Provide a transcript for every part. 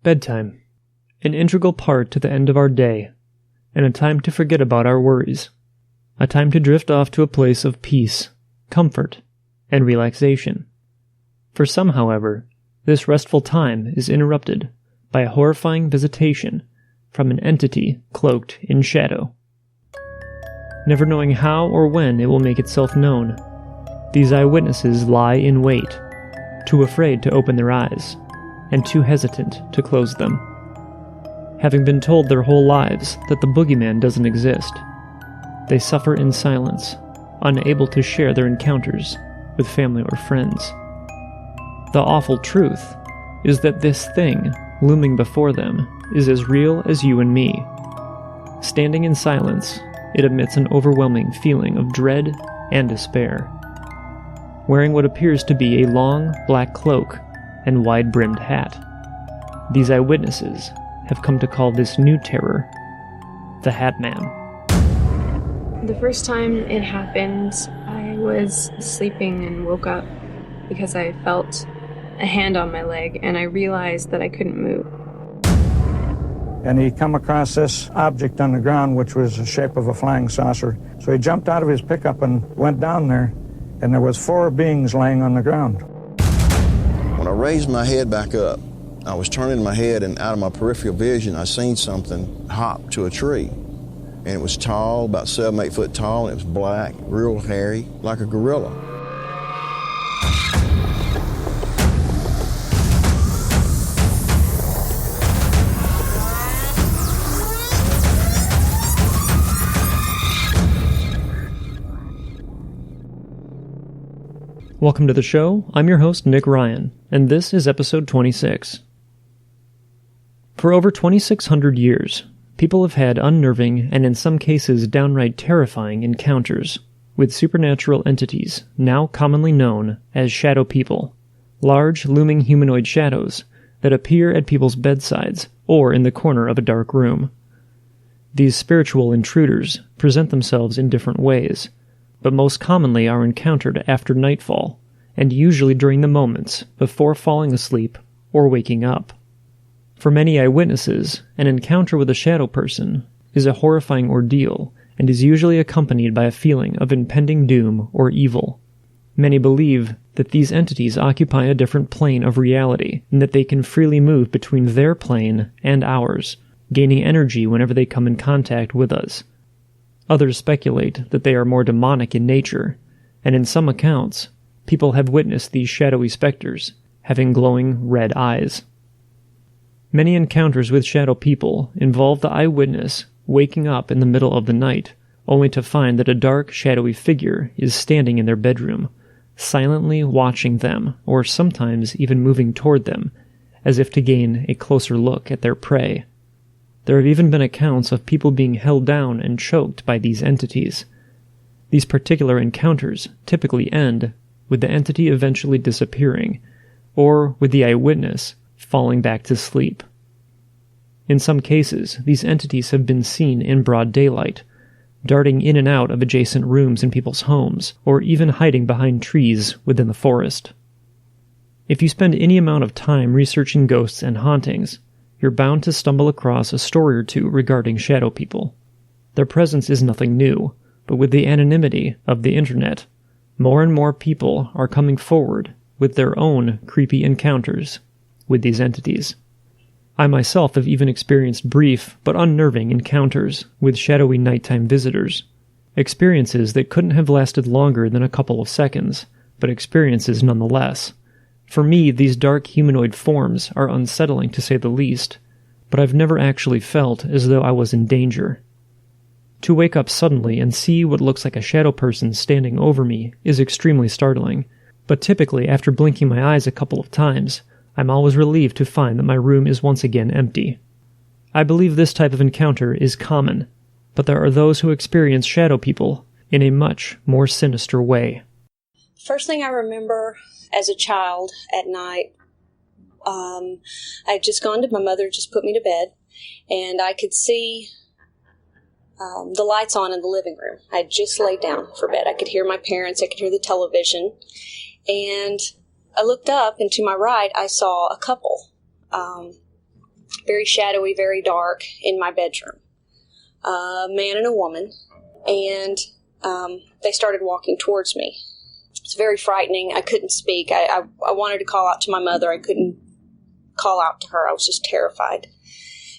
Bedtime, an integral part to the end of our day, and a time to forget about our worries, a time to drift off to a place of peace, comfort, and relaxation. For some, however, this restful time is interrupted by a horrifying visitation from an entity cloaked in shadow. Never knowing how or when it will make itself known, these eyewitnesses lie in wait, too afraid to open their eyes, and too hesitant to close them. Having been told their whole lives that the boogeyman doesn't exist, they suffer in silence, unable to share their encounters with family or friends. The awful truth is that this thing looming before them is as real as you and me. Standing in silence, it emits an overwhelming feeling of dread and despair. Wearing what appears to be a long, black cloak and wide-brimmed hat, these eyewitnesses have come to call this new terror the Hat Man. The first time it happened, I was sleeping and woke up because I felt a hand on my leg and I realized that I couldn't move. And he come across this object on the ground, which was the shape of a flying saucer. So he jumped out of his pickup and went down there, and there was 4 beings laying on the ground. When I raised my head back up, I was turning my head, and out of my peripheral vision, I seen something hop to a tree. And it was tall, about 7, 8 foot tall, and it was black, real hairy, like a gorilla. Welcome to the show. I'm your host, Nick Ryan, and this is episode 26. For over 2,600 years, people have had unnerving and in some cases downright terrifying encounters with supernatural entities now commonly known as shadow people, large looming humanoid shadows that appear at people's bedsides or in the corner of a dark room. These spiritual intruders present themselves in different ways, but most commonly are encountered after nightfall, and usually during the moments before falling asleep or waking up. For many eyewitnesses, an encounter with a shadow person is a horrifying ordeal and is usually accompanied by a feeling of impending doom or evil. Many believe that these entities occupy a different plane of reality and that they can freely move between their plane and ours, gaining energy whenever they come in contact with us. Others speculate that they are more demonic in nature, and in some accounts, people have witnessed these shadowy specters having glowing red eyes. Many encounters with shadow people involve the eyewitness waking up in the middle of the night, only to find that a dark, shadowy figure is standing in their bedroom, silently watching them, or sometimes even moving toward them, as if to gain a closer look at their prey. There have even been accounts of people being held down and choked by these entities. These particular encounters typically end with the entity eventually disappearing, or with the eyewitness falling back to sleep. In some cases, these entities have been seen in broad daylight, darting in and out of adjacent rooms in people's homes, or even hiding behind trees within the forest. If you spend any amount of time researching ghosts and hauntings, you're bound to stumble across a story or two regarding shadow people. Their presence is nothing new, but with the anonymity of the internet, more and more people are coming forward with their own creepy encounters with these entities. I myself have even experienced brief but unnerving encounters with shadowy nighttime visitors, experiences that couldn't have lasted longer than a couple of seconds, but experiences nonetheless. For me, these dark humanoid forms are unsettling to say the least, but I've never actually felt as though I was in danger. To wake up suddenly and see what looks like a shadow person standing over me is extremely startling, but typically after blinking my eyes a couple of times, I'm always relieved to find that my room is once again empty. I believe this type of encounter is common, but there are those who experience shadow people in a much more sinister way. First thing I remember as a child at night, I'd just gone to, my mother just put me to bed, and I could see the lights on in the living room. I'd just laid down for bed. I could hear my parents, I could hear the television, and I looked up, and to my right, I saw a couple. very shadowy, very dark, in my bedroom. A man and a woman, and they started walking towards me. It's very frightening. I couldn't speak. I wanted to call out to my mother. I couldn't call out to her. I was just terrified.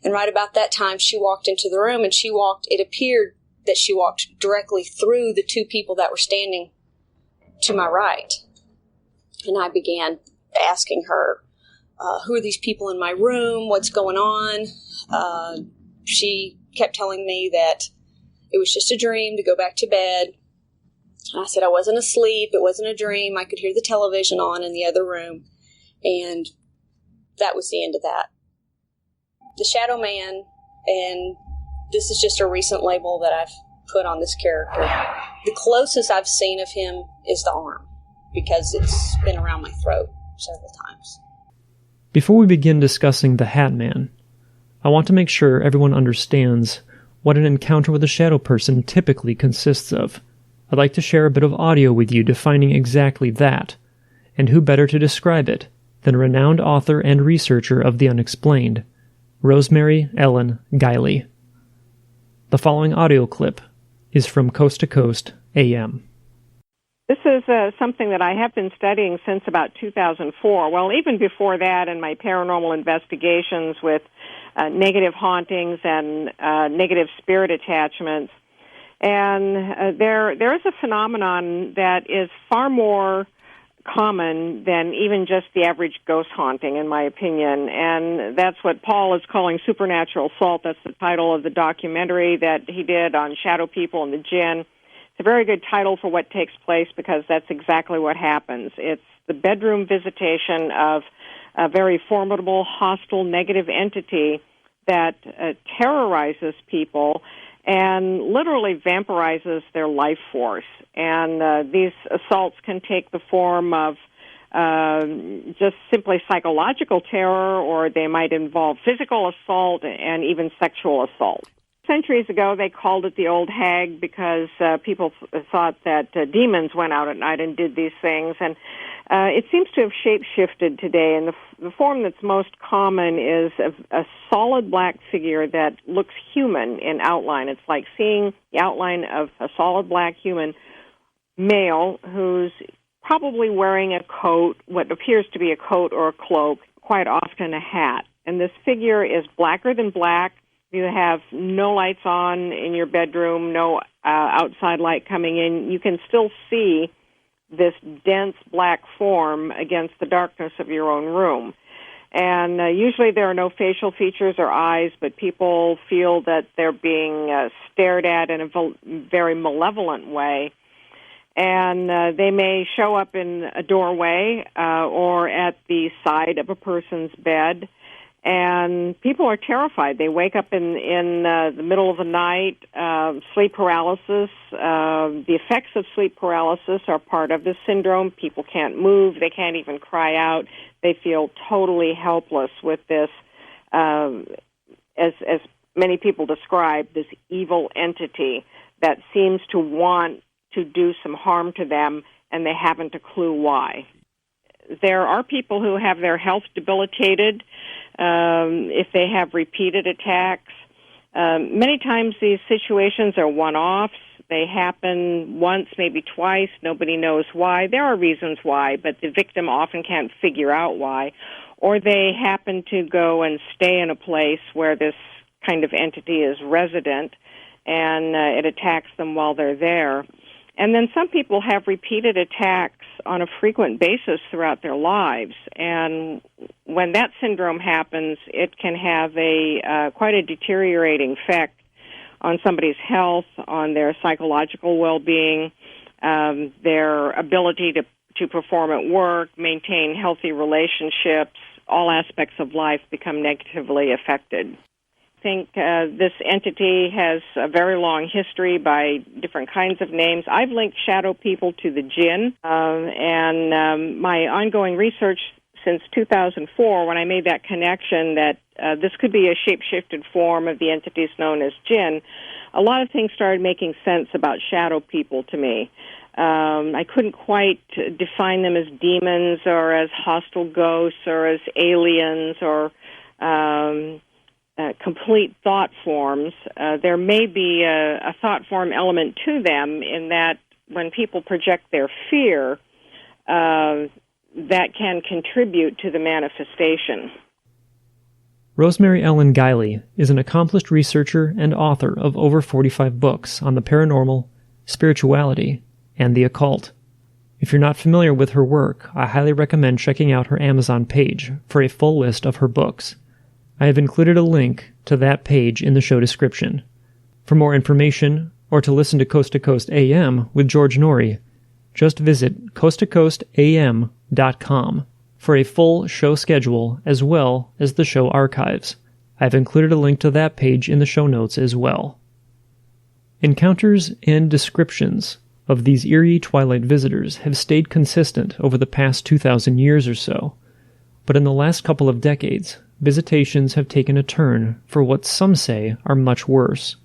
And right about that time, she walked into the room, and it appeared that she walked directly through the two people that were standing to my right. And I began asking her, who are these people in my room? What's going on? She kept telling me that it was just a dream to go back to bed. And I said I wasn't asleep. It wasn't a dream. I could hear the television on in the other room. And that was the end of that. The Shadow Man, and this is just a recent label that I've put on this character. The closest I've seen of him is the arm, because it's been around my throat several times. Before we begin discussing the Hat Man, I want to make sure everyone understands what an encounter with a shadow person typically consists of. I'd like to share a bit of audio with you defining exactly that, and who better to describe it than renowned author and researcher of the unexplained, Rosemary Ellen Guiley. The following audio clip is from Coast to Coast AM. This is something that I have been studying since about 2004. Well, even before that, in my paranormal investigations with negative hauntings and negative spirit attachments. And there is a phenomenon that is far more common than even just the average ghost haunting, in my opinion. And that's what Paul is calling supernatural assault. That's the title of the documentary that he did on shadow people and the jinn. It's a very good title for what takes place, because that's exactly what happens. It's the bedroom visitation of a very formidable, hostile, negative entity that terrorizes people and literally vampirizes their life force. And these assaults can take the form of just simply psychological terror, or they might involve physical assault and even sexual assault. Centuries ago, they called it the old hag, because people thought that demons went out at night and did these things. And it seems to have shape-shifted today, and the form that's most common is a solid black figure that looks human in outline. It's like seeing the outline of a solid black human male who's probably wearing a coat, what appears to be a coat or a cloak, quite often a hat. And this figure is blacker than black. You have no lights on in your bedroom, no outside light coming in. You can still see this dense black form against the darkness of your own room. And usually there are no facial features or eyes, but people feel that they're being stared at in a very malevolent way. And they may show up in a doorway or at the side of a person's bed. And people are terrified. They wake up in the middle of the night, sleep paralysis. The effects of sleep paralysis are part of this syndrome. People can't move. They can't even cry out. They feel totally helpless with this, as many people describe, this evil entity that seems to want to do some harm to them, and they haven't a clue why. There are people who have their health debilitated if they have repeated attacks. Many times these situations are one-offs. They happen once, maybe twice. Nobody knows why. There are reasons why, but the victim often can't figure out why. Or they happen to go and stay in a place where this kind of entity is resident, and it attacks them while they're there. And then some people have repeated attacks on a frequent basis throughout their lives. And when that syndrome happens, it can have quite a deteriorating effect on somebody's health, on their psychological well-being, their ability to perform at work, maintain healthy relationships. All aspects of life become negatively affected. I think this entity has a very long history by different kinds of names. I've linked shadow people to the jinn, and my ongoing research since 2004, when I made that connection that this could be a shape-shifted form of the entities known as jinn, a lot of things started making sense about shadow people to me. I couldn't quite define them as demons or as hostile ghosts or as aliens or complete thought forms. There may be a thought form element to them in that when people project their fear, that can contribute to the manifestation. Rosemary Ellen Guiley is an accomplished researcher and author of over 45 books on the paranormal, spirituality, and the occult. If you're not familiar with her work, I highly recommend checking out her Amazon page for a full list of her books. I have included a link to that page in the show description. For more information, or to listen to Coast AM with George Norrie, just visit coasttocoastam.com for a full show schedule as well as the show archives. I've included a link to that page in the show notes as well. Encounters and descriptions of these eerie twilight visitors have stayed consistent over the past 2,000 years or so, but in the last couple of decades, visitations have taken a turn for what some say are much worse.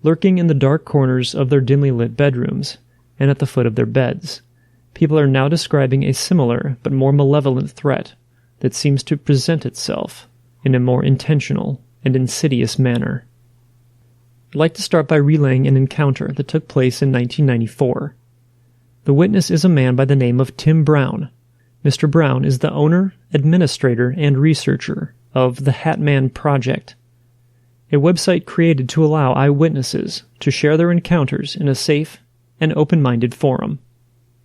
Lurking in the dark corners of their dimly lit bedrooms and at the foot of their beds, people are now describing a similar but more malevolent threat that seems to present itself in a more intentional and insidious manner. I'd like to start by relaying an encounter that took place in 1994. The witness is a man by the name of Tim Brown. Mr. Brown is the owner, administrator, and researcher of the Hat Man Project, a website created to allow eyewitnesses to share their encounters in a safe and open-minded forum.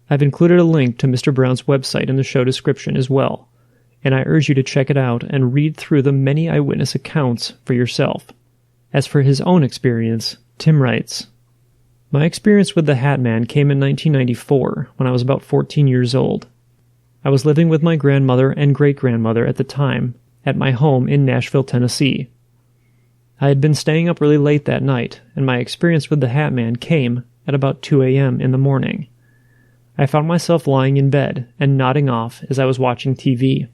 I've included a link to Mr. Brown's website in the show description as well, and I urge you to check it out and read through the many eyewitness accounts for yourself. As for his own experience, Tim writes, "My experience with the Hat Man came in 1994 when I was about 14 years old. I was living with my grandmother and great-grandmother at the time at my home in Nashville, Tennessee. I had been staying up really late that night, and my experience with the Hat Man came at about 2 a.m. in the morning. I found myself lying in bed and nodding off as I was watching TV.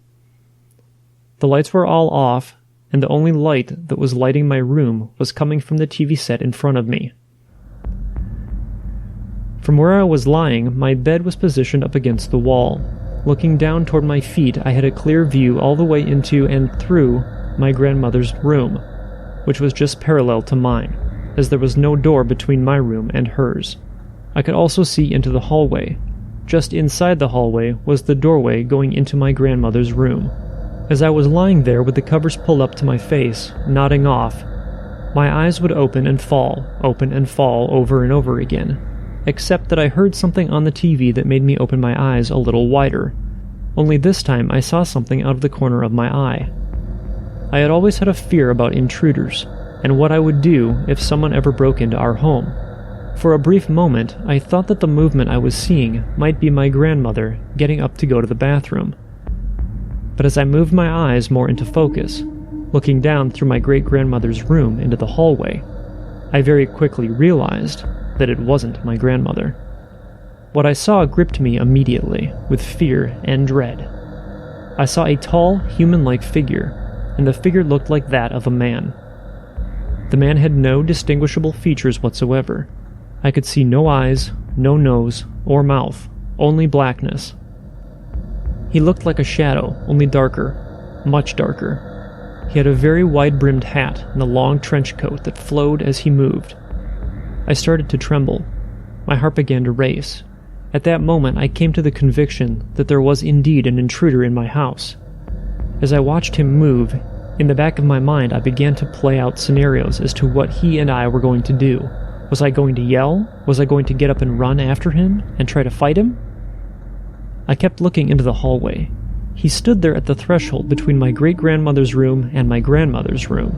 The lights were all off, and the only light that was lighting my room was coming from the TV set in front of me. From where I was lying, my bed was positioned up against the wall. Looking down toward my feet, I had a clear view all the way into and through my grandmother's room, which was just parallel to mine, as there was no door between my room and hers. I could also see into the hallway. Just inside the hallway was the doorway going into my grandmother's room. As I was lying there with the covers pulled up to my face, nodding off, my eyes would open and fall over and over again, except that I heard something on the TV that made me open my eyes a little wider. Only this time I saw something out of the corner of my eye. I had always had a fear about intruders, and what I would do if someone ever broke into our home. For a brief moment, I thought that the movement I was seeing might be my grandmother getting up to go to the bathroom. But as I moved my eyes more into focus, looking down through my great-grandmother's room into the hallway, I very quickly realized that it wasn't my grandmother. What I saw gripped me immediately, with fear and dread. I saw a tall, human-like figure, and the figure looked like that of a man. The man had no distinguishable features whatsoever. I could see no eyes, no nose, or mouth, only blackness. He looked like a shadow, only darker, much darker. He had a very wide-brimmed hat and a long trench coat that flowed as he moved. I started to tremble. My heart began to race. At that moment, I came to the conviction that there was indeed an intruder in my house. As I watched him move, in the back of my mind I began to play out scenarios as to what he and I were going to do. Was I going to yell? Was I going to get up and run after him and try to fight him? I kept looking into the hallway. He stood there at the threshold between my great-grandmother's room and my grandmother's room.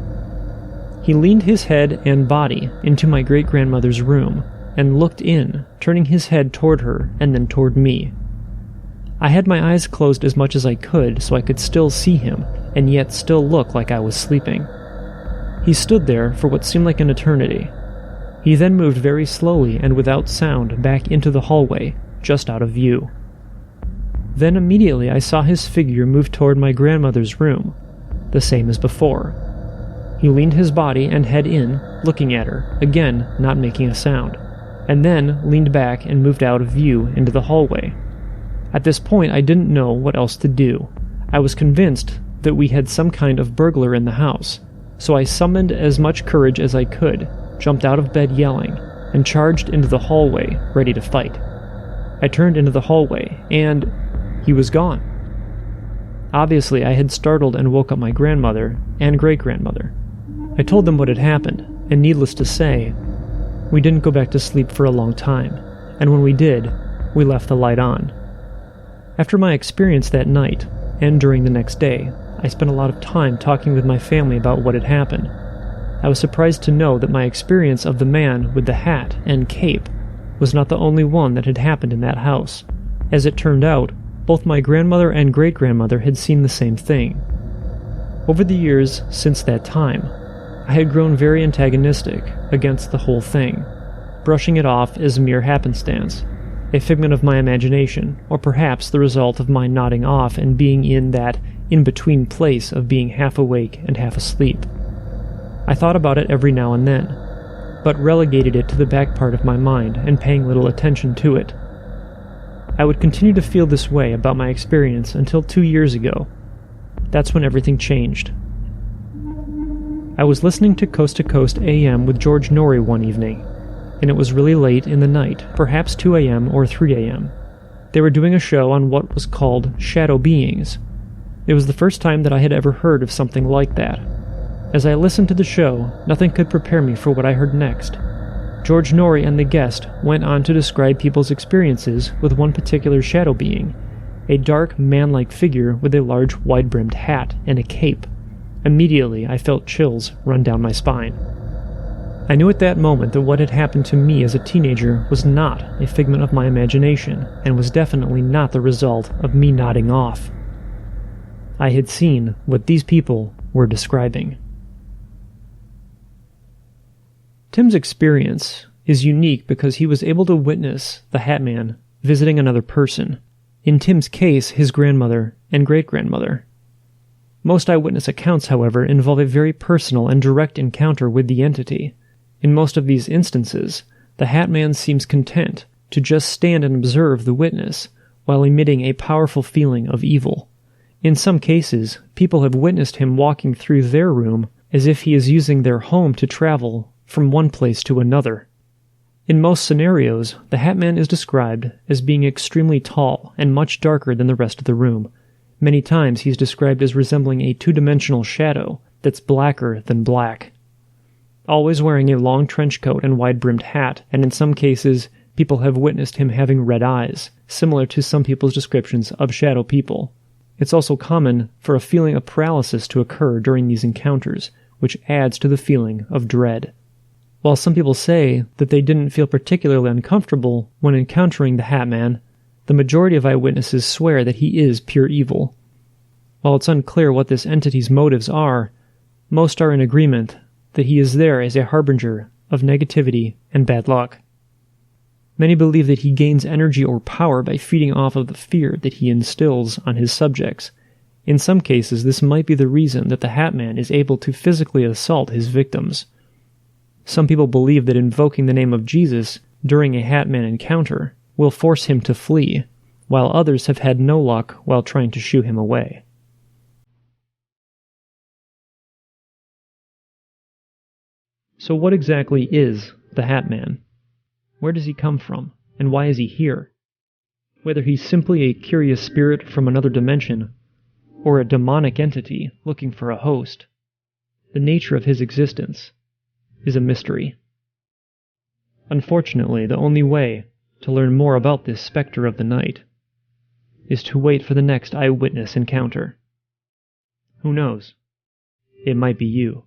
He leaned his head and body into my great-grandmother's room and looked in, turning his head toward her and then toward me. I had my eyes closed as much as I could so I could still see him and yet still look like I was sleeping. He stood there for what seemed like an eternity. He then moved very slowly and without sound back into the hallway, just out of view. Then immediately I saw his figure move toward my grandmother's room, the same as before. He leaned his body and head in, looking at her, again not making a sound, and then leaned back and moved out of view into the hallway. At this point I didn't know what else to do. I was convinced that we had some kind of burglar in the house, so I summoned as much courage as I could, jumped out of bed yelling, and charged into the hallway, ready to fight. I turned into the hallway, and he was gone. Obviously, I had startled and woke up my grandmother and great-grandmother. I told them what had happened, and needless to say, we didn't go back to sleep for a long time, and when we did, we left the light on. After my experience that night, and during the next day, I spent a lot of time talking with my family about what had happened. I was surprised to know that my experience of the man with the hat and cape was not the only one that had happened in that house. As it turned out, both my grandmother and great-grandmother had seen the same thing. Over the years since that time, I had grown very antagonistic against the whole thing, brushing it off as mere happenstance, a figment of my imagination, or perhaps the result of my nodding off and being in that in-between place of being half awake and half asleep. I thought about it every now and then, but relegated it to the back part of my mind and paying little attention to it. I would continue to feel this way about my experience until 2 years ago. That's when everything changed. I was listening to Coast AM with George Norrie one evening, and it was really late in the night, perhaps 2 a.m. or 3 a.m. They were doing a show on what was called shadow beings. It was the first time that I had ever heard of something like that. As I listened to the show, nothing could prepare me for what I heard next. George Norrie and the guest went on to describe people's experiences with one particular shadow being, a dark, man-like figure with a large, wide-brimmed hat and a cape. Immediately, I felt chills run down my spine. I knew at that moment that what had happened to me as a teenager was not a figment of my imagination, and was definitely not the result of me nodding off. I had seen what these people were describing. Tim's experience is unique because he was able to witness the Hat Man visiting another person. In Tim's case, his grandmother and great-grandmother. Most eyewitness accounts, however, involve a very personal and direct encounter with the entity. In most of these instances, the Hat Man seems content to just stand and observe the witness while emitting a powerful feeling of evil. In some cases, people have witnessed him walking through their room as if he is using their home to travel from one place to another. In most scenarios, the Hat Man is described as being extremely tall and much darker than the rest of the room. Many times he's described as resembling a two-dimensional shadow that's blacker than black. Always wearing a long trench coat and wide-brimmed hat, and in some cases, people have witnessed him having red eyes, similar to some people's descriptions of shadow people. It's also common for a feeling of paralysis to occur during these encounters, which adds to the feeling of dread. While some people say that they didn't feel particularly uncomfortable when encountering the Hat Man, the majority of eyewitnesses swear that he is pure evil. While it's unclear what this entity's motives are, most are in agreement that he is there as a harbinger of negativity and bad luck. Many believe that he gains energy or power by feeding off of the fear that he instills on his subjects. In some cases, this might be the reason that the Hat Man is able to physically assault his victims. Some people believe that invoking the name of Jesus during a Hat Man encounter will force him to flee, while others have had no luck while trying to shoo him away. So what exactly is the Hat Man? Where does he come from, and why is he here? Whether he's simply a curious spirit from another dimension, or a demonic entity looking for a host, the nature of his existence is a mystery. Unfortunately, the only way to learn more about this specter of the night is to wait for the next eyewitness encounter. Who knows? It might be you.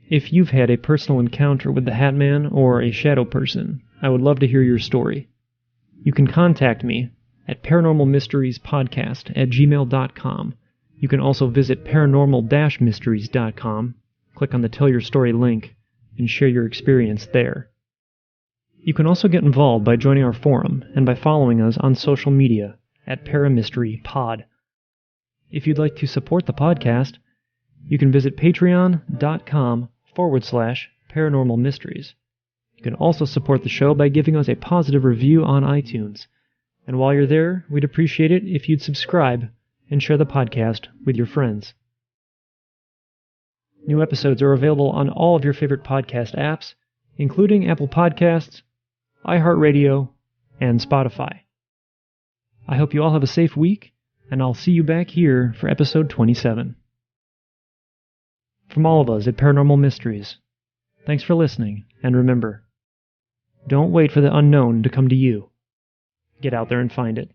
If you've had a personal encounter with the Hat Man or a shadow person, I would love to hear your story. You can contact me at paranormalmysteriespodcast@gmail.com. You can also visit paranormal-mysteries.com, click on the Tell Your Story link, and share your experience there. You can also get involved by joining our forum and by following us on social media at paramysterypod. If you'd like to support the podcast, you can visit patreon.com/paranormal mysteries. You can also support the show by giving us a positive review on iTunes. And while you're there, we'd appreciate it if you'd subscribe and share the podcast with your friends. New episodes are available on all of your favorite podcast apps, including Apple Podcasts, iHeartRadio, and Spotify. I hope you all have a safe week, and I'll see you back here for episode 27. From all of us at Paranormal Mysteries, thanks for listening, and remember, don't wait for the unknown to come to you. Get out there and find it.